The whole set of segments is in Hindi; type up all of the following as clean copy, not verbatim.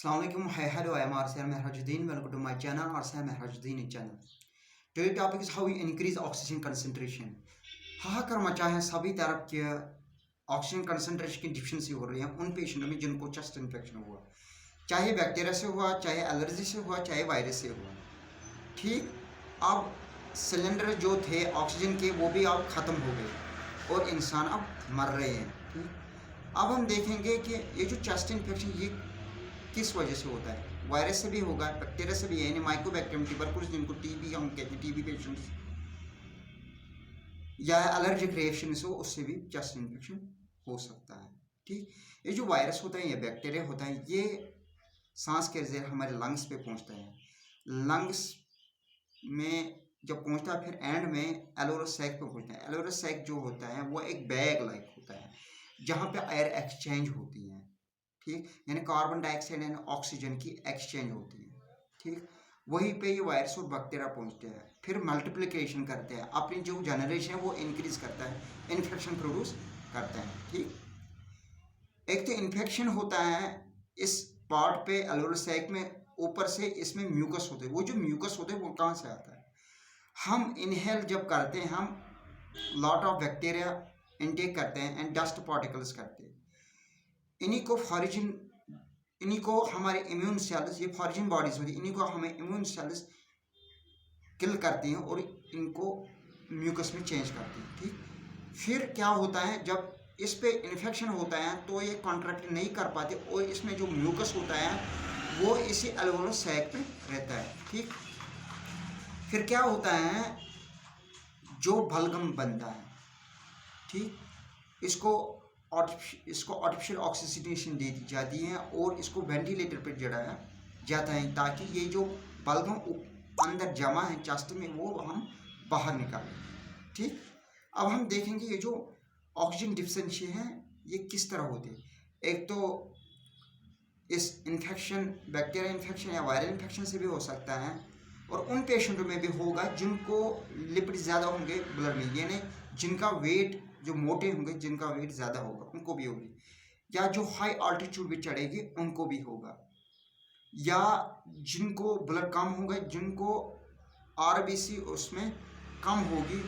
Assalamualaikum. Hi, hello. I am Arsene Mehrajuddin. Welcome to my channel, Arsene Mehrajuddin channel. Today's topic is how we increase oxygen concentration. हाहाकार मचा है सभी तरफ के ऑक्सीजन कंसंट्रेशन की डिफिशिएंसी हो रही है उन पेशेंटों में जिनको चेस्ट इन्फेक्शन हुआ, चाहे बैक्टीरिया से हुआ, चाहे एलर्जी से हुआ, चाहे वायरस से हुआ। ठीक, अब सिलेंडर जो थे ऑक्सीजन के वो भी अब ख़त्म हो गए और इंसान अब मर रहे हैं। ठीक, अब हम देखेंगे कि ये जो चेस्ट इन्फेक्शन ये किस वजह से होता है। वायरस से भी होगा, बैक्टीरिया से भी है, यानी माइकोबैक्टीरियम ट्यूबरकुलोसिस जिनको टीबी हम कहते हैं, टीबी पेशेंट्स या एलर्जिक रिएक्शन से उससे भी चेस्ट इन्फेक्शन हो सकता है। ठीक, ये जो वायरस होता है, ये बैक्टीरिया होता है, ये सांस के जरिए हमारे लंग्स पे पहुंचता है। लंग्स में जब पहुंचता है फिर एंड में एलोरस सैक पे पहुंचता है। एलोरस सैक जो होता है वो एक बैग लाइक होता है जहाँ पे एयर एक्सचेंज होती है। ठीक, यानी कार्बन डाइऑक्साइड एंड ऑक्सीजन की एक्सचेंज होती है। ठीक, वहीं पे ये वायरस और बैक्टीरिया पहुंचते हैं, फिर मल्टीप्लिकेशन करते हैं, अपनी जो जनरेशन है वो इंक्रीज करता है, इन्फेक्शन प्रोड्यूस करता है। ठीक, एक तो इन्फेक्शन होता है इस पार्ट पे एलोरल सैक में, ऊपर से इसमें म्यूकस होते हैं। वो जो म्यूकस होते हैं वो कहाँ से आता है? हम इनहेल जब करते हैं, हम लॉट ऑफ बैक्टीरिया इनटेक करते हैं एंड डस्ट पार्टिकल्स करते हैं। इन्हीं को हमारे इम्यून सेल्स, ये फॉरेन बॉडीज होती है, इन्हीं को हमें इम्यून सेल्स किल करती हैं और इनको म्यूकस में चेंज करती हैं। ठीक, फिर क्या होता है जब इस पे इन्फेक्शन होता है तो ये कॉन्ट्रैक्ट नहीं कर पाते और इसमें जो म्यूकस होता है वो इसी एल्वेओलर सैक पे रहता है। ठीक, फिर क्या होता है जो बलगम बनता है, ठीक, इसको आर्टिफिशियल ऑक्सीजनेशन दे दी जाती है और इसको वेंटिलेटर पर जड़ाया जाता है ताकि ये जो बलगम अंदर जमा है चेस्ट में वो हम बाहर निकालें। ठीक, अब हम देखेंगे ये जो ऑक्सीजन डिफिशिएंसी है ये किस तरह होती है। एक तो इस इन्फेक्शन, बैक्टीरिया इन्फेक्शन या वायरल इन्फेक्शन से भी हो सकता है और उन पेशेंटों में भी होगा जिनको लिपिड ज़्यादा होंगे ब्लड में, यानी जिनका वेट, जो मोटे होंगे जिनका वेट ज़्यादा होगा उनको भी होगी, या जो हाई ऑल्टीट्यूड पे चढ़ेगी उनको भी होगा, या जिनको ब्लड कम होगा, जिनको आरबीसी उसमें कम होगी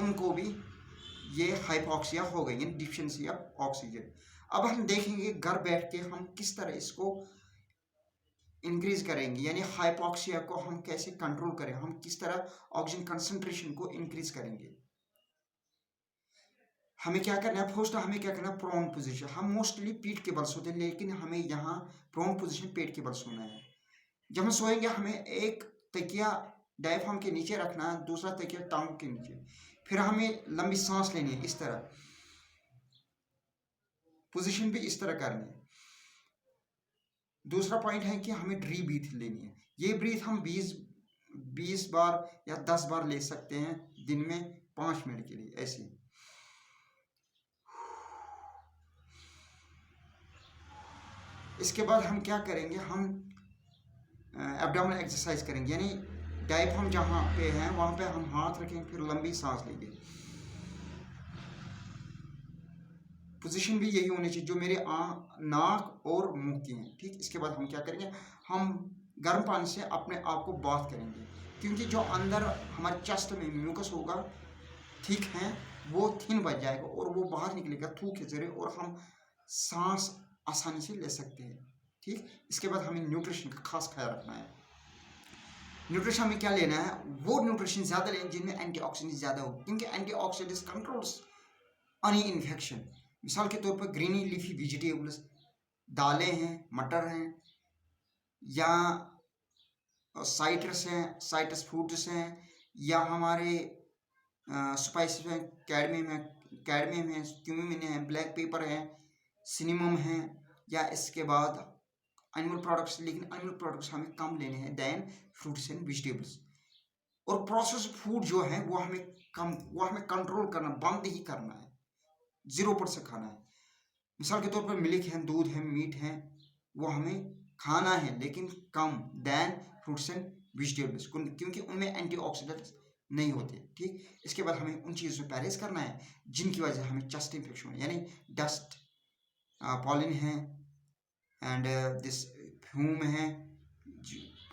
उनको भी ये हाइपोक्सिया हो गई, यानी डिफिशिएंसी ऑफ ऑक्सीजन। अब हम देखेंगे घर बैठ के हम किस तरह इसको इंक्रीज करेंगे, यानी हाइपोक्सिया को हम कैसे कंट्रोल करें, हम किस तरह ऑक्सीजन कंसंट्रेशन को इंक्रीज करेंगे। हमें क्या करना है, फर्स्ट हमें क्या करना है, प्रोन पोजीशन। हम मोस्टली पीठ के बल सोते हैं लेकिन हमें यहाँ प्रोन पोजीशन पेट के बल सोना है। जब हम सोएंगे हमें एक तकिया डायफ्राम के नीचे रखना है, दूसरा तकिया टांग के नीचे, फिर हमें लंबी सांस लेनी है इस तरह, पोजीशन भी इस तरह करनी है। दूसरा पॉइंट है कि हमें डी ब्रीथ लेनी है। ये ब्रीथ हम 20 बार या 10 बार ले सकते हैं दिन में 5 मिनट के लिए ऐसे। इसके बाद हम क्या करेंगे, हम एब्डोमिनल एक्सरसाइज करेंगे, यानी डायफ्राम जहाँ पे है वहाँ पे हम हाथ रखेंगे, फिर लंबी सांस लेंगे। पोजीशन भी यही होनी चाहिए जो मेरे नाक और मुंह की है। ठीक, इसके बाद हम क्या करेंगे, हम गर्म पानी से अपने आप को बाथ करेंगे, क्योंकि जो अंदर हमारे चेस्ट में म्यूकस होगा, ठीक है, वो थिन बच जाएगा और वो बाहर निकलेगा थूक के जरिए और हम सांस आसानी से ले सकते हैं। ठीक, इसके बाद हमें न्यूट्रिशन का खास ख्याल रखना है। न्यूट्रिशन हमें क्या लेना है, वो न्यूट्रिशन ज़्यादा लेना जिनमें एंटीऑक्सीडेंट्स ज़्यादा हो, क्योंकि एंटीऑक्सीडेंट्स कंट्रोल्स एनी इन्फेक्शन। मिसाल के तौर पर ग्रीनी लीफी वेजिटेबल्स, दालें हैं, मटर हैं, या साइट्रस हैं, साइट्रस फ्रूट्स हैं, या हमारे स्पाइसेस हैं, कैडमियम है, क्यूमिन है, ब्लैक पेपर है, सिनेमम है, या इसके बाद एनिमल प्रोडक्ट्स, लेकिन एनिमल प्रोडक्ट्स हमें कम लेने हैं दैन फ्रूट्स एंड वेजिटेबल्स। और प्रोसेस्ड फूड जो है वो हमें कंट्रोल करना, बंद ही करना है, 0% खाना है। मिसाल के तौर पर मिल्क है, दूध है, मीट है, वो हमें खाना है लेकिन कम दैन फ्रूट्स एंड वेजिटेबल्स, क्योंकि उनमें एंटीऑक्सीडेंट्स नहीं होते। ठीक, इसके बाद हमें उन चीज़ों से परहेज करना है जिनकी वजह से हमें चेस्ट इन्फेक्शन हो, यानी डस्ट, पॉलन है, एंड दिस ह्यूम हैं,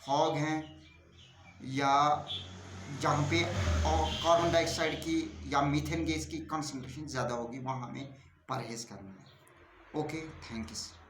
फॉग हैं, या जहाँ पे कार्बन डाइऑक्साइड की या मीथेन गैस की कंसंट्रेशन ज़्यादा होगी वहाँ हमें परहेज़ करना है। Okay, thank you.